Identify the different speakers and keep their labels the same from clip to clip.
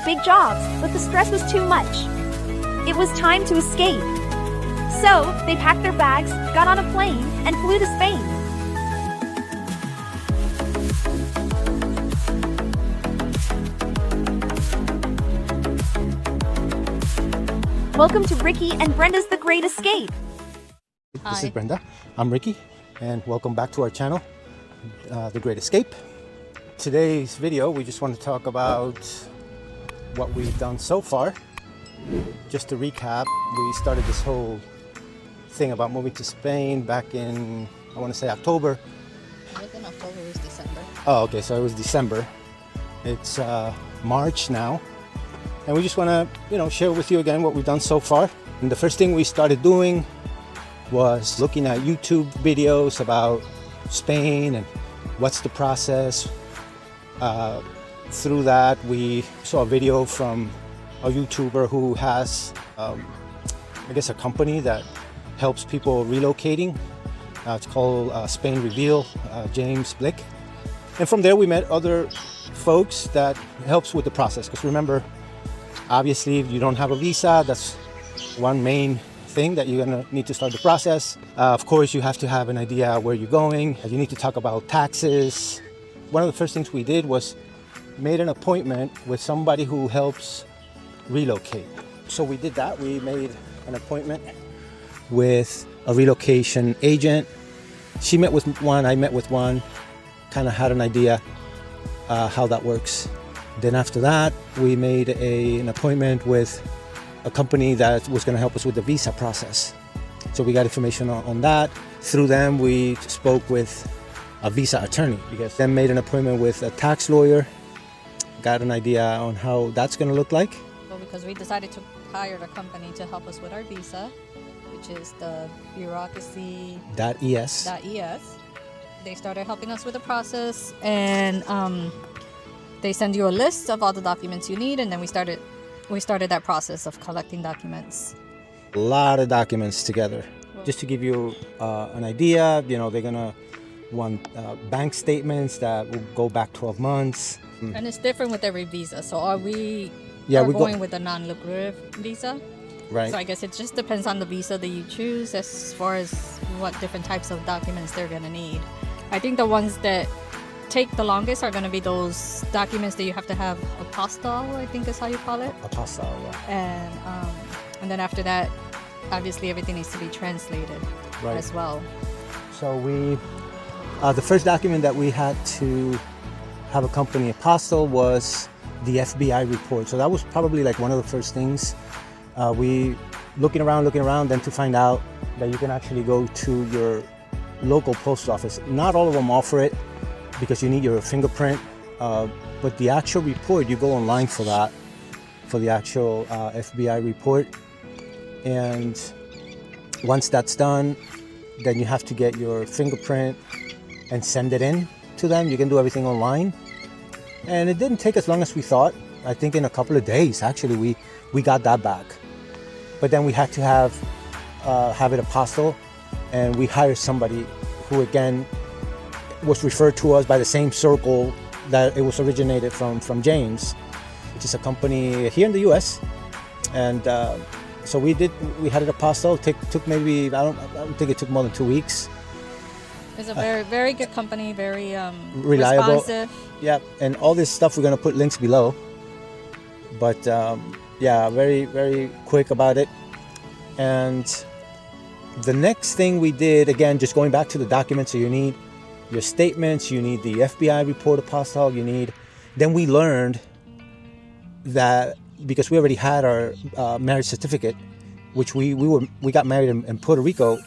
Speaker 1: had big jobs, but the stress was too much. It was time to escape. So, they packed their bags, got on a plane, and flew to Spain. Welcome to Ricky and Brenda's The Great Escape.
Speaker 2: This is Brenda. I'm Ricky, and welcome back to our channel, The Great Escape. Today's video, we just want to talk about what we've done so far. Just to recap, we started this whole thing about moving to Spain back in, I want to say October.
Speaker 3: More than October, it was December.
Speaker 2: Oh, okay, so it was December. It's March now. And we just want to, share with you again what we've done so far. And the first thing we started doing was looking at YouTube videos about Spain and what's the process. Through that, we saw a video from a YouTuber who has, I guess, a company that helps people relocating. It's called Spain Reveal, James Blick. And from there, we met other folks that helps with the process. Because remember, obviously, if you don't have a visa, that's one main thing that you're gonna need to start the process. Of course, you have to have an idea where you're going. You need to talk about taxes. One of the first things we did was made an appointment with somebody who helps relocate. So we did that. We made an appointment with a relocation agent. She met with one, I met with one, kind of had an idea how that works. Then after that, we made an appointment with a company that was going to help us with the visa process. So we got information on that. Through them, we spoke with a visa attorney, because then made an appointment with a tax lawyer, got an idea on how that's going to look like.
Speaker 3: Well, because we decided to hire a company to help us with our visa, which is the bureaucracy
Speaker 2: .es.
Speaker 3: They started helping us with the process, and they send you a list of all the documents you need, and then we started that process of collecting documents.
Speaker 2: A lot of documents together. Just to give you an idea, they're gonna want bank statements that will go back 12 months.
Speaker 3: And it's different with every visa. So we're going with a non-lucrative visa.
Speaker 2: Right.
Speaker 3: So I guess it just depends on the visa that you choose as far as what different types of documents they're gonna need. I think the ones that take the longest are going to be those documents that you have to have apostille, I think is how you call it.
Speaker 2: Apostille, yeah.
Speaker 3: And then after that, obviously everything needs to be translated as well.
Speaker 2: So the first document that we had to have a company apostille was the FBI report. So that was probably like one of the first things. We looking around, then to find out that you can actually go to your local post office. Not all of them offer it, because you need your fingerprint, but the actual report, you go online for that, for the actual FBI report. And once that's done, then you have to get your fingerprint and send it in to them. You can do everything online. And it didn't take as long as we thought. I think in a couple of days, actually, we got that back. But then we had to have it apostille, and we hired somebody who, again, was referred to us by the same circle that it was originated from James, which is a company here in the US. And so we had it apostille. Took maybe, I don't think it took more than 2 weeks.
Speaker 3: It's a very, very good company, very
Speaker 2: reliable.
Speaker 3: Responsive.
Speaker 2: Yeah, and all this stuff, we're gonna put links below. But yeah, very, very quick about it. And the next thing we did, again, just going back to the documents, so you need your statements, you need the FBI report apostille, then we learned that, because we already had our marriage certificate, which we got married in Puerto Rico,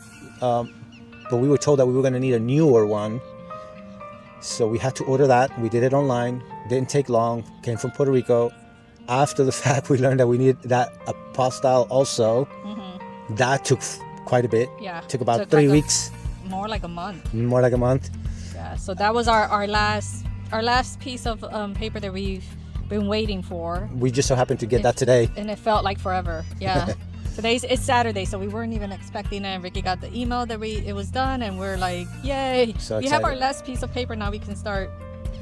Speaker 2: but we were told that we were going to need a newer one. So we had to order that. We did it online. Didn't take long. Came from Puerto Rico. After the fact, we learned that we needed that apostille also. Mm-hmm. That took quite a bit.
Speaker 3: Yeah.
Speaker 2: Took about 3 weeks.
Speaker 3: More like a month.
Speaker 2: More like a month.
Speaker 3: Yeah. So that was our last piece of paper that we've been waiting for.
Speaker 2: We just so happened to get that today.
Speaker 3: And it felt like forever. Yeah. It's Saturday, so we weren't even expecting it. Ricky got the email that it was done, and we're like, yay!
Speaker 2: So
Speaker 3: we have our last piece of paper now. We can start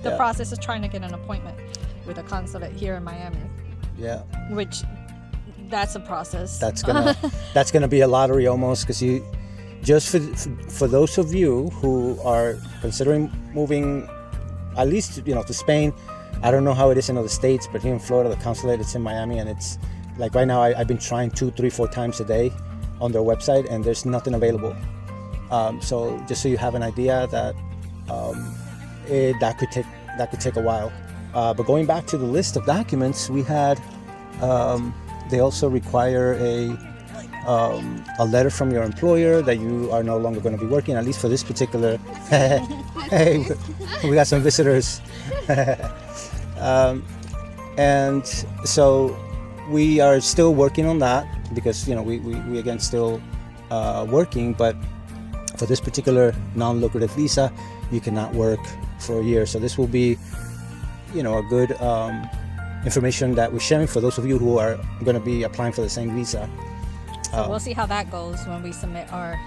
Speaker 3: the process of trying to get an appointment with a consulate here in Miami.
Speaker 2: Yeah.
Speaker 3: which that's a process.
Speaker 2: That's gonna be a lottery almost, because you just for those of you who are considering moving, at least to Spain. I don't know how it is in other states, but here in Florida, the consulate it's in Miami, and it's like right now I've been trying 2, 3, 4 times a day on their website, and there's nothing available. So just so you have an idea that that could take a while. But going back to the list of documents we had, they also require a letter from your employer that you are no longer going to be working, at least for this particular. Hey, we got some visitors. And so we are still working on that, because we again still working, but for this particular non-lucrative visa you cannot work for a year. So this will be a good information that we're sharing for those of you who are going to be applying for the same visa.
Speaker 3: So we'll see how that goes when we submit our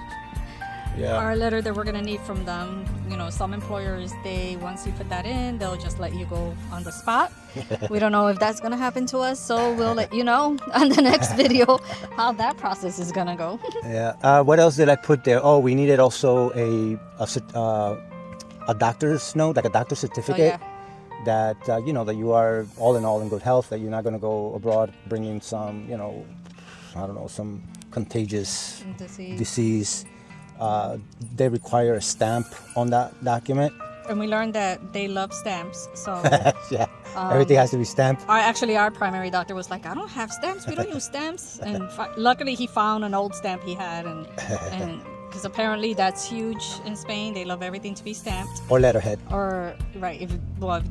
Speaker 3: letter that we're going to need from them. Some employers, once you put that in, they'll just let you go on the spot. We don't know if that's going to happen to us, so we'll let you know on the next video how that process is going to go.
Speaker 2: Yeah. What else did I put there? Oh, we needed also a doctor's note, like a doctor's certificate.
Speaker 3: Oh, yeah.
Speaker 2: That that you are all in good health, that you're not going to go abroad bringing some I don't know, some contagious disease. They require a stamp on that document.
Speaker 3: And we learned that they love stamps, so
Speaker 2: yeah, everything has to be stamped.
Speaker 3: Our primary doctor was like, I don't have stamps, we don't use stamps. And luckily he found an old stamp he had, and because apparently that's huge in Spain. They love everything to be stamped.
Speaker 2: Or letterhead.
Speaker 3: Or, right, if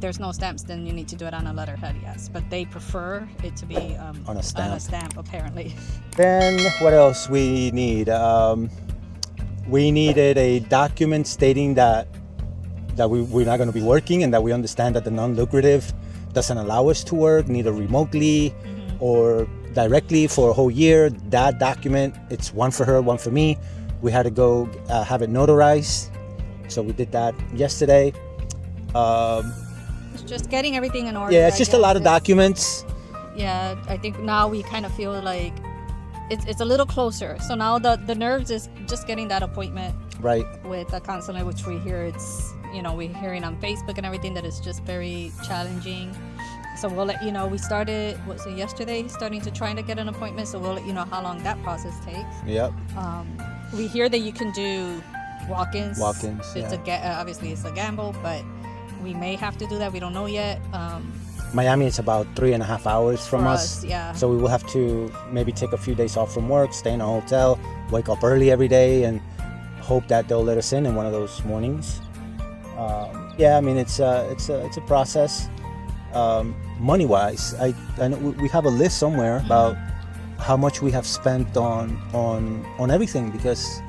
Speaker 3: there's no stamps, then you need to do it on a letterhead, yes. But they prefer it to be
Speaker 2: on a stamp,
Speaker 3: apparently.
Speaker 2: Then what else we need? We needed a document stating that we're not going to be working, and that we understand that the non-lucrative doesn't allow us to work, neither remotely or directly for a whole year. That document, it's one for her, one for me. We had to go have it notarized, so we did that yesterday.
Speaker 3: It's just getting everything in order.
Speaker 2: Yeah, it's just a lot of documents.
Speaker 3: Yeah, I think now we kind of feel like it's a little closer. So now the nerves is just getting that appointment
Speaker 2: right
Speaker 3: with the consulate, which we hear we're hearing on Facebook and everything that it's just very challenging. So we'll let you know. We started, yesterday, starting to try to get an appointment. So we'll let you know how long that process takes.
Speaker 2: Yep.
Speaker 3: We hear that you can do walk-ins. It's obviously it's a gamble, but we may have to do that. We don't know yet.
Speaker 2: Miami is about 3.5 hours from us.
Speaker 3: Yeah.
Speaker 2: So we will have to maybe take a few days off from work, stay in a hotel, wake up early every day, and hope that they'll let us in one of those mornings. Yeah, I mean it's a process. Money-wise, I know we have a list somewhere about how much we have spent on everything, because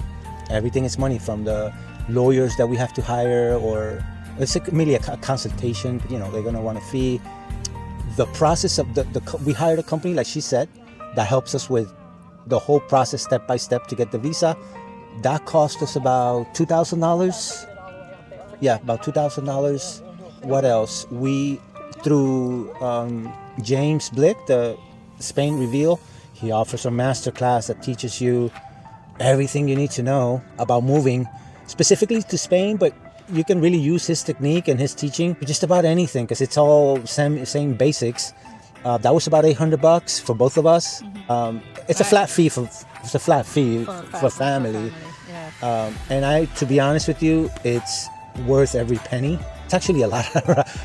Speaker 2: everything is money, from the lawyers that we have to hire, or it's merely a consultation, but they're going to want a fee. The process of we hired a company, like she said, that helps us with the whole process step by step to get the visa. That cost us about $2,000. Yeah, about $2,000. What else? We, through James Blick, the Spain Reveal, he offers a masterclass that teaches you everything you need to know about moving, specifically to Spain, but you can really use his technique and his teaching for just about anything, because it's all same basics. That was about $800 for both of us. It's a flat fee for family.
Speaker 3: Yeah.
Speaker 2: And to be honest with you, it's worth every penny. It's actually a lot.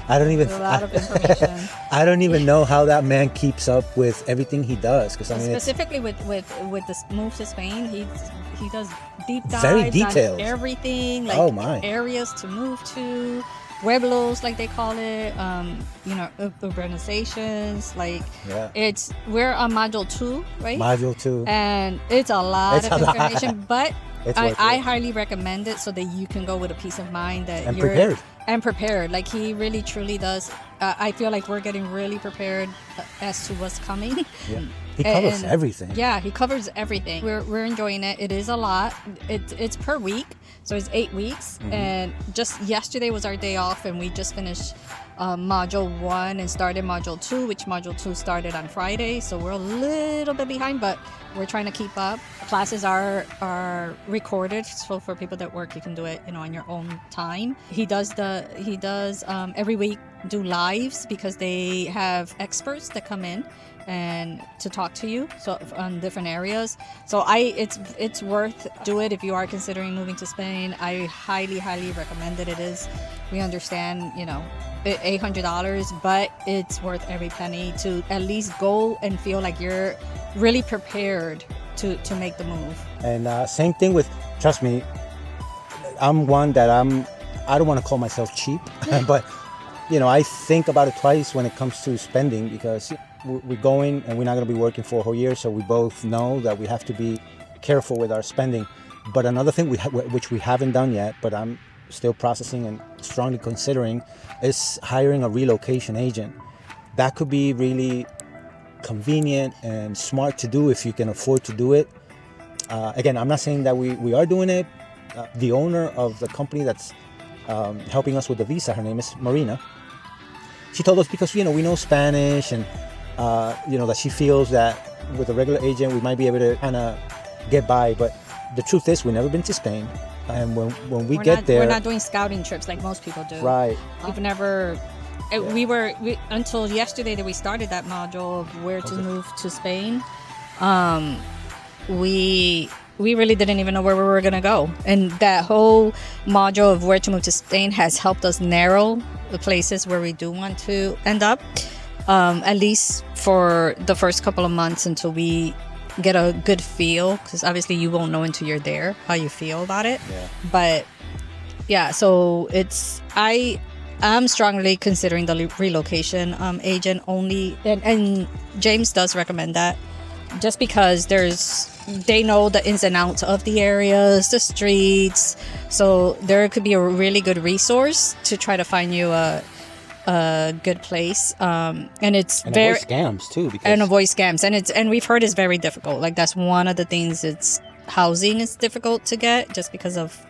Speaker 2: I don't even.
Speaker 3: A lot of information.
Speaker 2: I don't even know how that man keeps up with everything he does. Because
Speaker 3: specifically with the move to Spain, he does deep dives
Speaker 2: very detailed
Speaker 3: on everything, like areas to move to, pueblos, like they call it, urbanizations. Like we're on module 2, right?
Speaker 2: Module 2,
Speaker 3: and it's a lot of information, but I highly recommend it so that you can go with a peace of mind that you're prepared. Like he really truly does. I feel like we're getting really prepared as to what's coming.
Speaker 2: He covers everything.
Speaker 3: Yeah, he covers everything. We're enjoying it. It is a lot. It's per week, so it's 8 weeks. And just yesterday was our day off, and we just finished module 1 and started module 2, which module 2 started on Friday. So we're a little bit behind, but we're trying to keep up. Classes are recorded, so for people that work, you can do it, on your own time. He does every week do lives because they have experts that come in and to talk to you on different areas. So it's worth do it if you are considering moving to Spain. I highly recommend it. We understand $800, but it's worth every penny to at least go and feel like you're really prepared to make the move.
Speaker 2: And same thing with, trust me, I'm one that I don't want to call myself cheap, but I think about it twice when it comes to spending, because we're going and we're not going to be working for a whole year, so we both know that we have to be careful with our spending. But another thing which we haven't done yet, but I'm still processing and strongly considering, is hiring a relocation agent. That could be really convenient and smart to do if you can afford to do it. Again, I'm not saying that we are doing it. The owner of the company that's helping us with the visa, her name is Marina. She told us, because we know Spanish, and that she feels that with a regular agent we might be able to kind of get by. But the truth is, we've never been to Spain, and when we get there,
Speaker 3: we're not doing scouting trips like most people do.
Speaker 2: Right.
Speaker 3: We've never. We until yesterday that we started that module of where to move to Spain. We really didn't even know where we were gonna go, and that whole module of where to move to Spain has helped us narrow the places where we do want to end up, at least for the first couple of months until we get a good feel, because obviously you won't know until you're there how you feel about it. But yeah, so I'm strongly considering the relocation agent only, and James does recommend that, just because they know the ins and outs of the areas, the streets, so there could be a really good resource to try to find you a good place, and it's very
Speaker 2: avoid scams too,
Speaker 3: avoid scams, and we've heard it's very difficult. Like, that's one of the things. It's housing is difficult to get just because of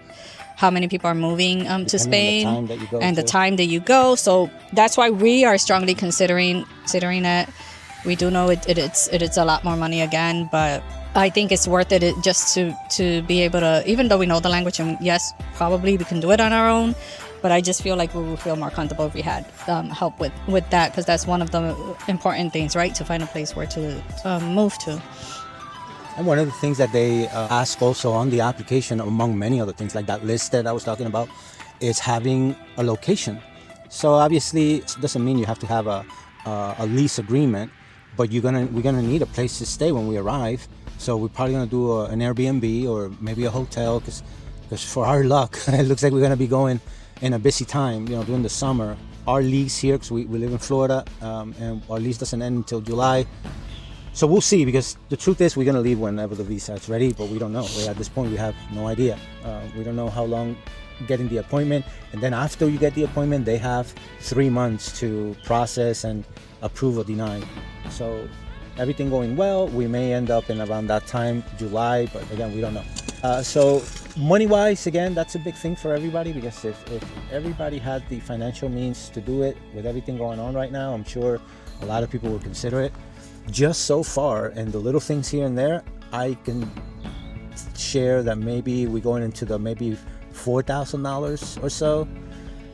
Speaker 3: how many people are moving to Spain and the time that you go. So that's why we are strongly considering it. We do know it's a lot more money again, but I think it's worth it just to be able to, even though we know the language, and yes, probably we can do it on our own, but I just feel like we would feel more comfortable if we had help with that, because that's one of the important things, right? To find a place where to move to.
Speaker 2: And one of the things that they ask also on the application, among many other things, like that list that I was talking about, is having a location. So obviously, it doesn't mean you have to have a lease agreement, but we're gonna need a place to stay when we arrive. So we're probably gonna do an Airbnb or maybe a hotel, because for our luck, it looks like we're gonna be going in a busy time, during the summer. Our lease here, because we live in Florida, and our lease doesn't end until July. So we'll see, because the truth is we're going to leave whenever the visa is ready, but we don't know. At this point, we have no idea. We don't know how long getting the appointment. And then after you get the appointment, they have 3 months to process and approve or deny. So everything going well, we may end up in around that time, July, but again, we don't know. So money-wise, again, that's a big thing for everybody, because if everybody had the financial means to do it with everything going on right now, I'm sure a lot of people would consider it. Just so far, and the little things here and there, I can share that maybe we're going into the maybe $4,000 or so,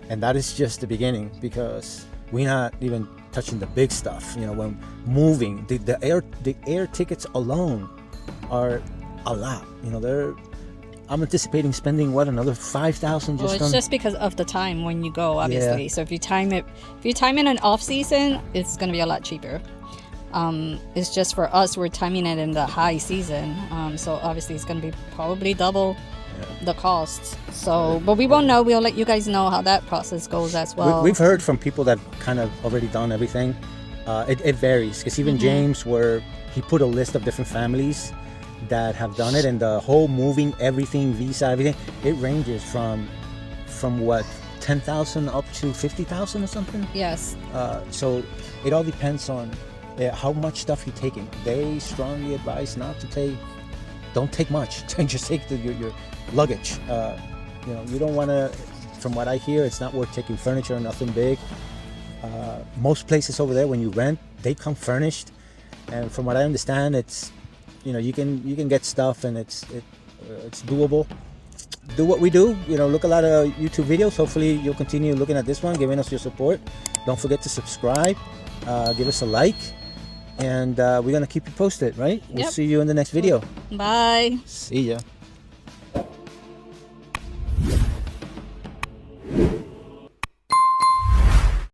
Speaker 2: and that is just the beginning, because we're not even touching the big stuff. When moving, the air tickets alone are a lot. I'm anticipating spending another $5,000 just
Speaker 3: it's just because of the time when you go, obviously. Yeah. So if you time in an off season, it's going to be a lot cheaper. It's just for us, we're timing it in the high season, so obviously it's going to be probably double the cost. So, but we won't know. We'll let you guys know how that process goes as well.
Speaker 2: We've heard from people that kind of already done everything. It varies, because even James, where he put a list of different families that have done it, and the whole moving, everything, visa, everything, it ranges from what, 10,000 up to 50,000 or something.
Speaker 3: Yes.
Speaker 2: So it all depends on how much stuff you're taking. They strongly advise not to take. Don't take much. Just take your luggage. You know, you don't want to. From what I hear, it's not worth taking furniture, nothing big. Most places over there, when you rent, they come furnished, and from what I understand, it's, you know, you can get stuff, and it's doable. Do what we do, you know, look a lot of YouTube videos. Hopefully you'll continue looking at this one, giving us your support. Don't forget to subscribe, give us a like, and we're gonna keep you posted, right? We'll
Speaker 3: Yep.
Speaker 2: see you in the next video.
Speaker 3: Bye.
Speaker 2: See ya.